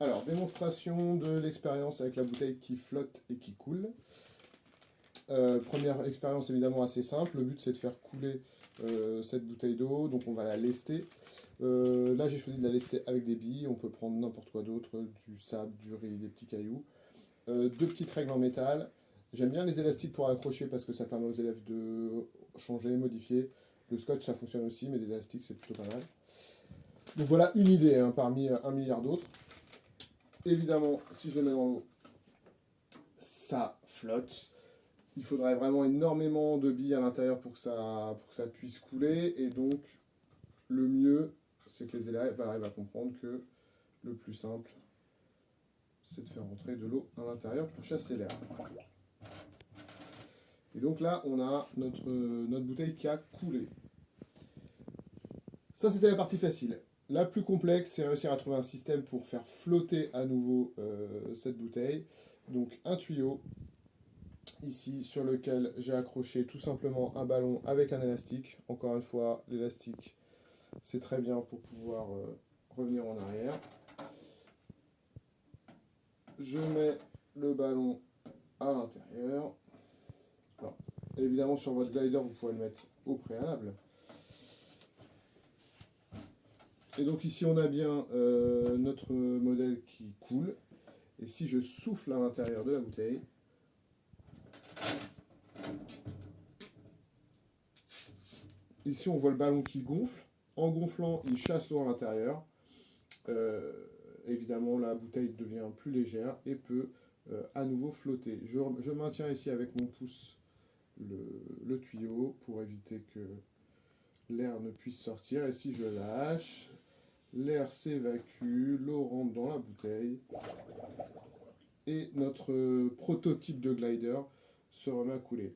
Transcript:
Alors, démonstration de l'expérience avec la bouteille qui flotte et qui coule. Première expérience évidemment assez simple. Le but c'est de faire couler cette bouteille d'eau, donc on va la lester. Là j'ai choisi de la lester avec des billes, on peut prendre n'importe quoi d'autre, du sable, du riz, des petits cailloux. Deux petites règles en métal. J'aime bien les élastiques pour accrocher parce que ça permet aux élèves de changer, modifier. Le scotch ça fonctionne aussi, mais les élastiques c'est plutôt pas mal. Donc voilà une idée hein, parmi un milliard d'autres. Évidemment, si je le mets dans l'eau, ça flotte. Il faudrait vraiment énormément de billes à l'intérieur pour que ça puisse couler. Et donc, le mieux, c'est que les élèves arrivent à comprendre que le plus simple, c'est de faire rentrer de l'eau à l'intérieur pour chasser l'air. Et donc là, on a notre bouteille qui a coulé. Ça, c'était la partie facile. La plus complexe, c'est réussir à trouver un système pour faire flotter à nouveau cette bouteille. Donc, un tuyau ici sur lequel j'ai accroché tout simplement un ballon avec un élastique. Encore une fois, l'élastique, c'est très bien pour pouvoir revenir en arrière. Je mets le ballon à l'intérieur. Alors, évidemment, sur votre glider, vous pouvez le mettre au préalable. Et donc ici, on a bien notre modèle qui coule. Et si je souffle à l'intérieur de la bouteille, ici, on voit le ballon qui gonfle. En gonflant, il chasse l'eau à l'intérieur. Évidemment, la bouteille devient plus légère et peut à nouveau flotter. Je maintiens ici avec mon pouce le tuyau pour éviter que l'air ne puisse sortir. Et si je lâche, l'air s'évacue, l'eau rentre dans la bouteille. Et notre prototype de glider se remet à couler.